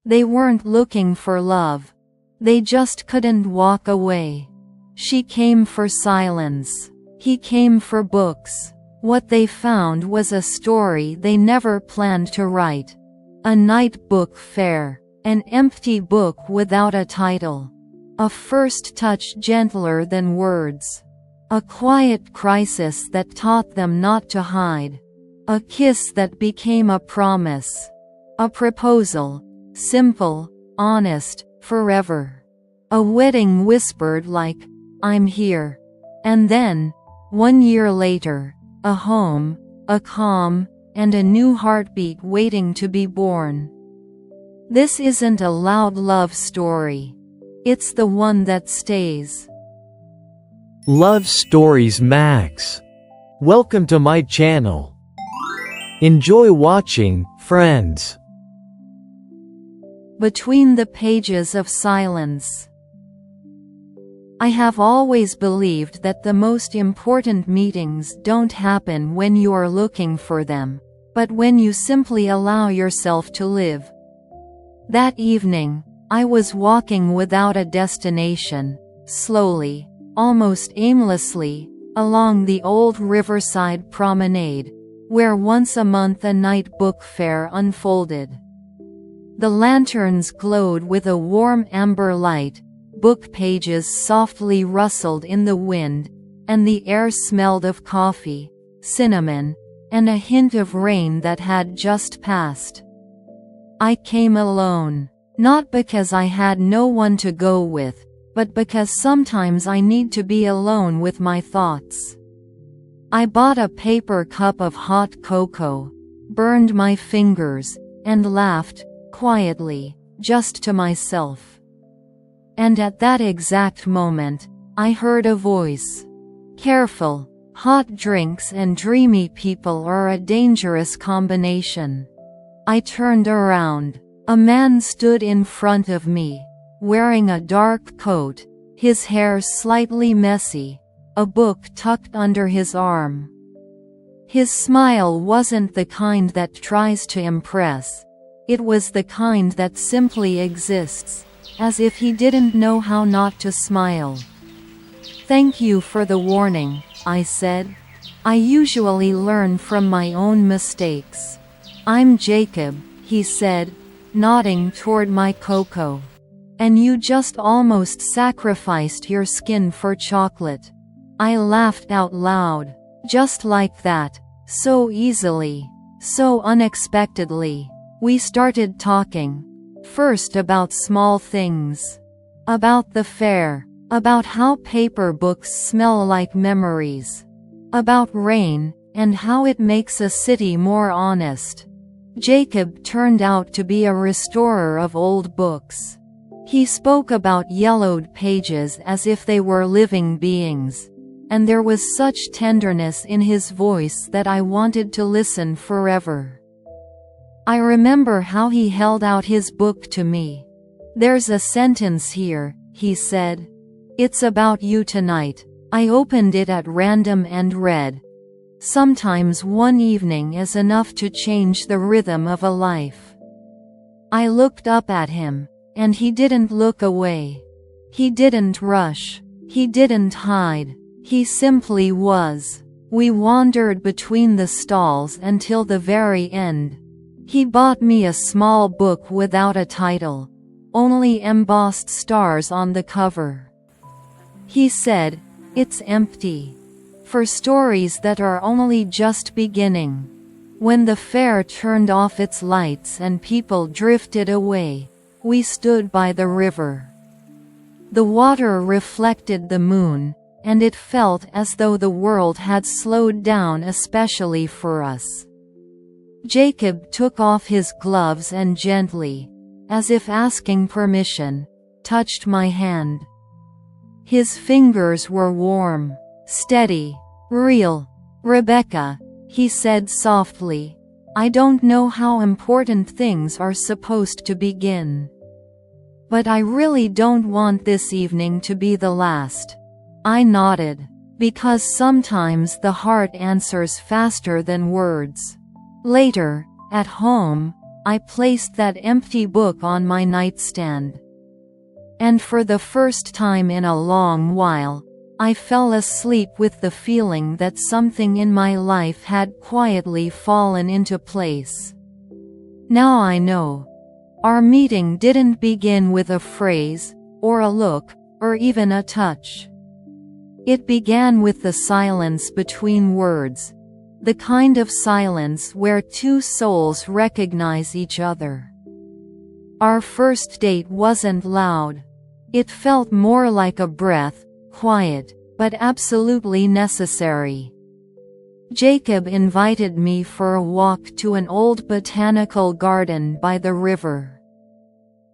They weren't looking for love. They just couldn't walk away. She came for silence. He came for books. What they found was a story they never planned to write. A night book fair. An empty book without a title. A first touch gentler than words. A quiet crisis that taught them not to hide. A kiss that became a promise. A proposal. Simple, honest, forever. A wedding whispered like, "I'm here." And then, 1 year later, a home, a calm, and a new heartbeat waiting to be born. This isn't a loud love story. It's the one that stays. Love Stories Max. Welcome to my channel. Enjoy watching, friends. Between the pages of silence. I have always believed that the most important meetings don't happen when you are looking for them, but when you simply allow yourself to live. That evening, I was walking without a destination, slowly, almost aimlessly, along the old riverside promenade, where once a month a night book fair unfolded. The lanterns glowed with a warm amber light, book pages softly rustled in the wind, and the air smelled of coffee, cinnamon, and a hint of rain that had just passed. I came alone, not because I had no one to go with, but because sometimes I need to be alone with my thoughts. I bought a paper cup of hot cocoa, burned my fingers, and laughed, quietly, just to myself. And at that exact moment, I heard a voice. "Careful, hot drinks and dreamy people are a dangerous combination." I turned around. A man stood in front of me, wearing a dark coat, his hair slightly messy, a book tucked under his arm. His smile wasn't the kind that tries to impress. It was the kind that simply exists, as if he didn't know how not to smile. "Thank you for the warning," I said. "I usually learn from my own mistakes." "I'm Jacob," he said, nodding toward my cocoa. "And you just almost sacrificed your skin for chocolate." I laughed out loud. Just like that, so easily, so unexpectedly. We started talking. First about small things. About the fair. About how paper books smell like memories. About rain, and how it makes a city more honest. Jacob turned out to be a restorer of old books. He spoke about yellowed pages as if they were living beings, and there was such tenderness in his voice that I wanted to listen forever. I remember how he held out his book to me. "There's a sentence here," he said. "It's about you tonight." I opened it at random and read. "Sometimes one evening is enough to change the rhythm of a life." I looked up at him, and he didn't look away. He didn't rush. He didn't hide. He simply was. We wandered between the stalls until the very end. He bought me a small book without a title, only embossed stars on the cover. He said, "It's empty. For stories that are only just beginning." When the fair turned off its lights and people drifted away, we stood by the river. The water reflected the moon, and it felt as though the world had slowed down especially for us. Jacob took off his gloves and gently, as if asking permission, touched my hand. His fingers were warm, steady, real. "Rebecca," he said softly, "I don't know how important things are supposed to begin. But I really don't want this evening to be the last." I nodded. Because sometimes the heart answers faster than words. Later, at home, I placed that empty book on my nightstand. And for the first time in a long while, I fell asleep with the feeling that something in my life had quietly fallen into place. Now I know. Our meeting didn't begin with a phrase, or a look, or even a touch. It began with the silence between words, the kind of silence where two souls recognize each other. Our first date wasn't loud. It felt more like a breath, quiet, but absolutely necessary. Jacob invited me for a walk to an old botanical garden by the river.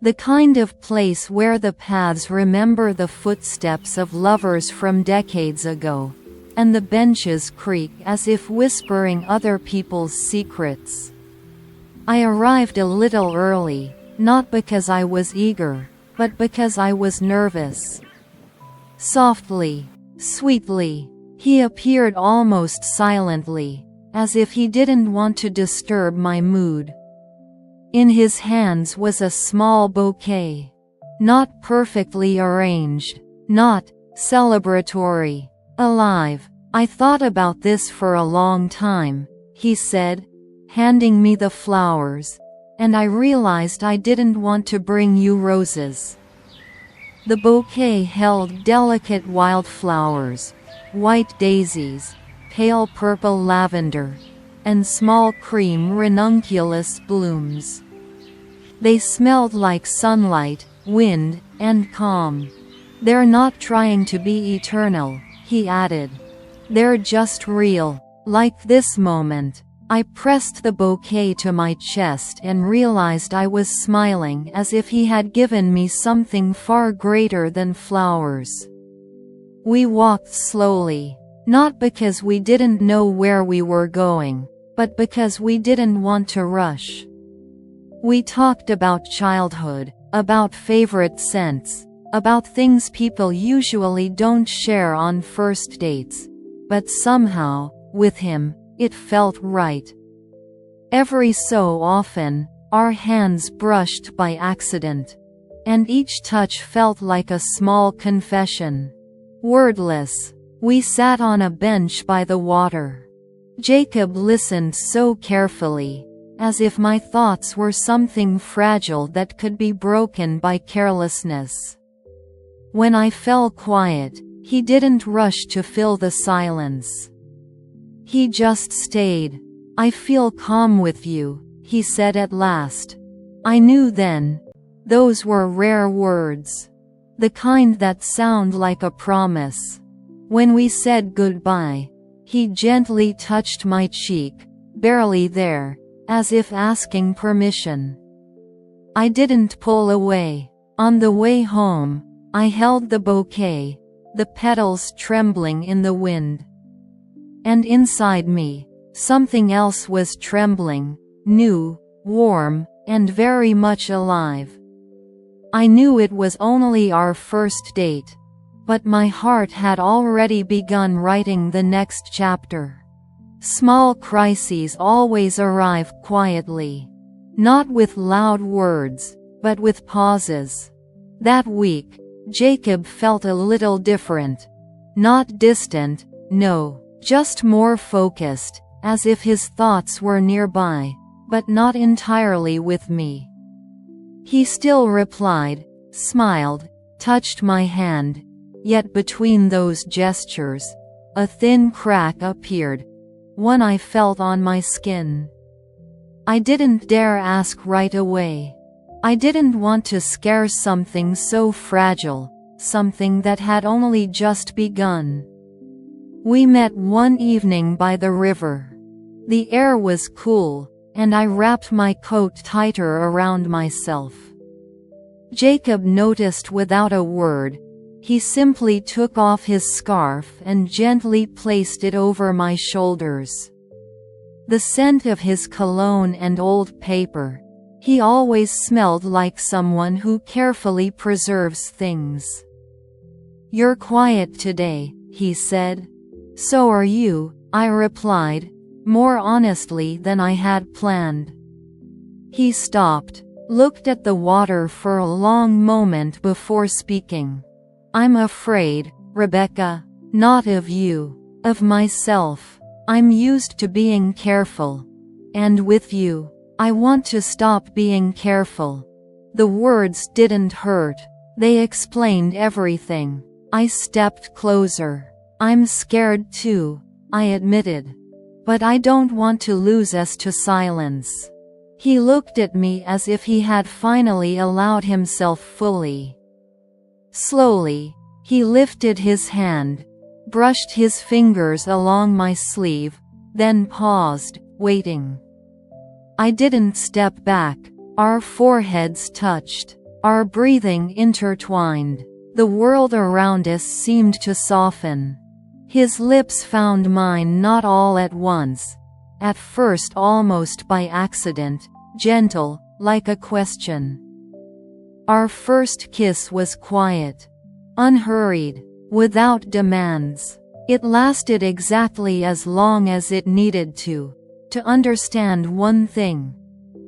The kind of place where the paths remember the footsteps of lovers from decades ago, and the benches creak as if whispering other people's secrets. I arrived a little early, not because I was eager, but because I was nervous. Softly, sweetly, he appeared almost silently, as if he didn't want to disturb my mood. In his hands was a small bouquet. Not perfectly arranged, not celebratory, alive. "I thought about this for a long time," he said, handing me the flowers, "and I realized I didn't want to bring you roses." The bouquet held delicate wildflowers, white daisies, pale purple lavender, and small cream ranunculus blooms. They smelled like sunlight, wind, and calm. "They're not trying to be eternal," he added. "They're just real, like this moment." I pressed the bouquet to my chest and realized I was smiling as if he had given me something far greater than flowers. We walked slowly, not because we didn't know where we were going, but because we didn't want to rush. We talked about childhood, about favorite scents, about things people usually don't share on first dates, but somehow, with him, it felt right. Every so often, our hands brushed by accident, and each touch felt like a small confession. Wordless, we sat on a bench by the water. Jacob listened so carefully, as if my thoughts were something fragile that could be broken by carelessness. When I fell quiet, he didn't rush to fill the silence. He just stayed. "I feel calm with you," he said at last. I knew then. Those were rare words. The kind that sound like a promise. When we said goodbye, he gently touched my cheek, barely there, as if asking permission. I didn't pull away. On the way home, I held the bouquet, the petals trembling in the wind. And inside me, something else was trembling, new, warm, and very much alive. I knew it was only our first date, but my heart had already begun writing the next chapter. Small crises always arrive quietly. Not with loud words, but with pauses. That week, Jacob felt a little different. Not distant, no, just more focused, as if his thoughts were nearby, but not entirely with me. He still replied, smiled, touched my hand, yet between those gestures, a thin crack appeared, one I felt on my skin. I didn't dare ask right away. I didn't want to scare something so fragile, something that had only just begun. We met one evening by the river. The air was cool, and I wrapped my coat tighter around myself. Jacob noticed without a word. He simply took off his scarf and gently placed it over my shoulders. The scent of his cologne and old paper. He always smelled like someone who carefully preserves things. "You're quiet today," he said. "So are you," I replied, more honestly than I had planned. He stopped, looked at the water for a long moment before speaking. "I'm afraid, Rebecca. Not of you. Of myself. I'm used to being careful. And with you, I want to stop being careful." The words didn't hurt. They explained everything. I stepped closer. "I'm scared too," I admitted. "But I don't want to lose us to silence." He looked at me as if he had finally allowed himself fully. Slowly, he lifted his hand, brushed his fingers along my sleeve, then paused, waiting. I didn't step back. Our foreheads touched. Our breathing intertwined. The world around us seemed to soften. His lips found mine not all at once. At first almost by accident, gentle, like a question. Our first kiss was quiet. Unhurried. Without demands. It lasted exactly as long as it needed to understand one thing.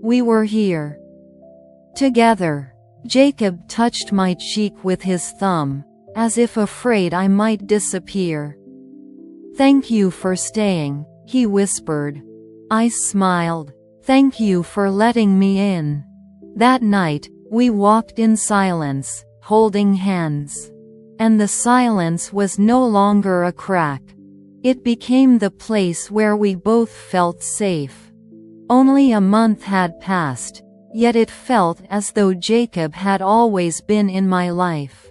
We were here. Together. Jacob touched my cheek with his thumb, as if afraid I might disappear. "Thank you for staying," he whispered. I smiled. "Thank you for letting me in." That night, we walked in silence, holding hands. And the silence was no longer a crack. It became the place where we both felt safe. Only a month had passed, yet it felt as though Jacob had always been in my life.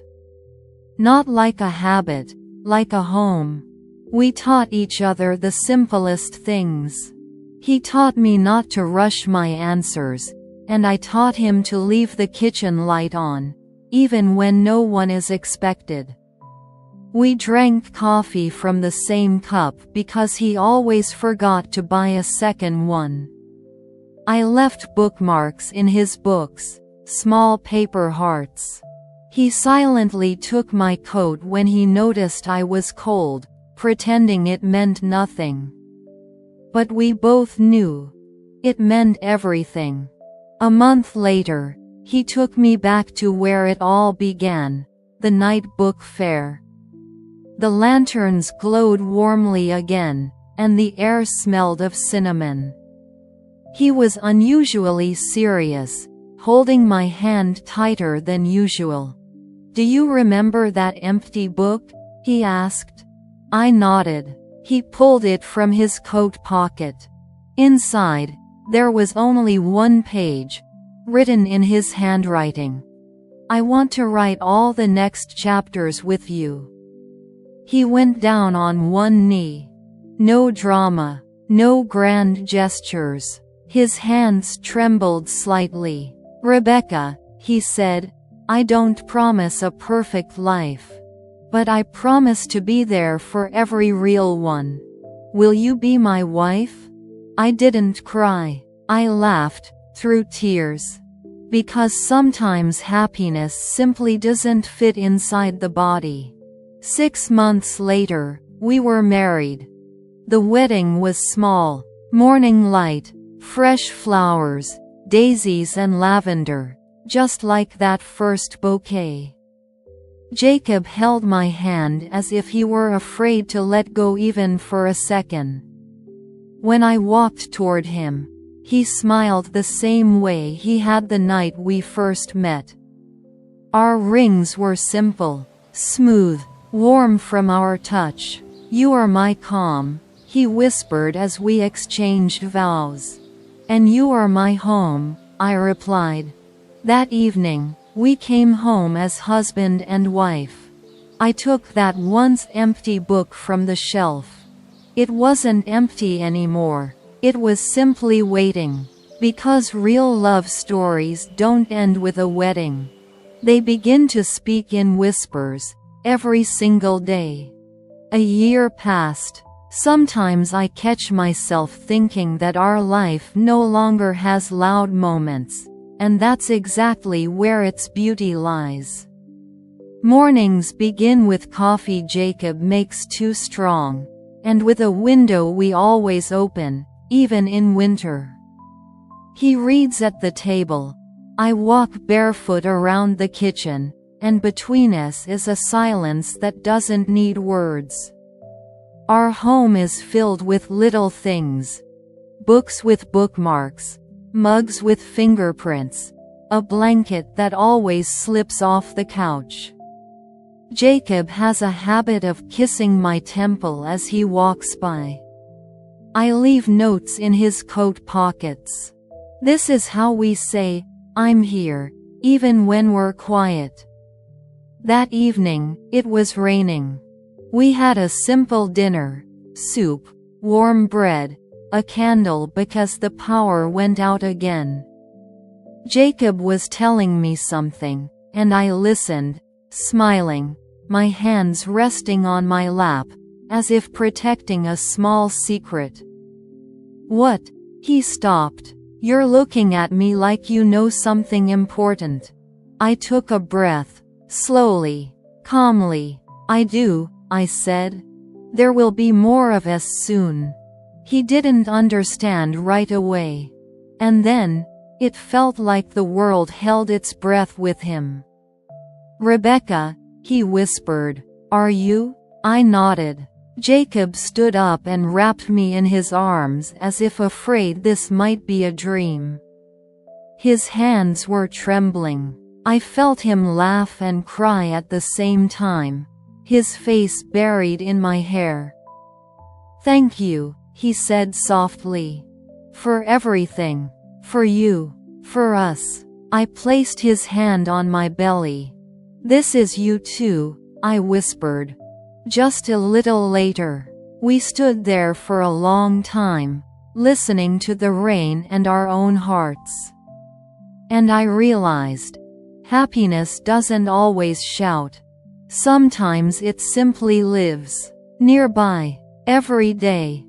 Not like a habit, like a home. We taught each other the simplest things. He taught me not to rush my answers, and I taught him to leave the kitchen light on, even when no one is expected. We drank coffee from the same cup because he always forgot to buy a second one. I left bookmarks in his books, small paper hearts. He silently took my coat when he noticed I was cold, pretending it meant nothing. But we both knew. It meant everything. A month later, he took me back to where it all began, the night book fair. The lanterns glowed warmly again, and the air smelled of cinnamon. He was unusually serious, holding my hand tighter than usual. "Do you remember that empty book?" he asked. I nodded. He pulled it from his coat pocket. Inside, there was only one page, written in his handwriting. "I want to write all the next chapters with you." He went down on one knee. No drama, no grand gestures. His hands trembled slightly. "Rebecca," he said, "I don't promise a perfect life. But I promise to be there for every real one. Will you be my wife?" I didn't cry. I laughed, through tears. Because sometimes happiness simply doesn't fit inside the body. 6 months later, we were married. The wedding was small. Morning light, fresh flowers, daisies and lavender, just like that first bouquet. Jacob held my hand as if he were afraid to let go even for a second. When I walked toward him, he smiled the same way he had the night we first met. Our rings were simple, smooth, warm from our touch. "You are my calm," he whispered as we exchanged vows. "And you are my home," I replied. That evening, we came home as husband and wife. I took that once empty book from the shelf. It wasn't empty anymore. It was simply waiting. Because real love stories don't end with a wedding. They begin to speak in whispers, every single day. A year passed. Sometimes I catch myself thinking that our life no longer has loud moments, and that's exactly where its beauty lies. Mornings begin with coffee Jacob makes too strong, and with a window we always open, even in winter. He reads at the table. I walk barefoot around the kitchen, and between us is a silence that doesn't need words. Our home is filled with little things. Books with bookmarks, mugs with fingerprints, a blanket that always slips off the couch. Jacob has a habit of kissing my temple as he walks by. I leave notes in his coat pockets. This is how we say, "I'm here," even when we're quiet. That evening, it was raining. We had a simple dinner: soup, warm bread, a candle because the power went out again. Jacob was telling me something, and I listened, smiling, my hands resting on my lap, as if protecting a small secret. "What?" He stopped. "You're looking at me like you know something important." I took a breath, slowly, calmly. "I do," I said. "There will be more of us soon." He didn't understand right away. And then, it felt like the world held its breath with him. "Rebecca," he whispered, "are you?" I nodded. Jacob stood up and wrapped me in his arms as if afraid this might be a dream. His hands were trembling. I felt him laugh and cry at the same time, his face buried in my hair. "Thank you," he said softly. "For everything. For you. For us." I placed his hand on my belly. "This is you too," I whispered. Just a little later, we stood there for a long time, listening to the rain and our own hearts. And I realized, happiness doesn't always shout. Sometimes it simply lives, nearby, every day.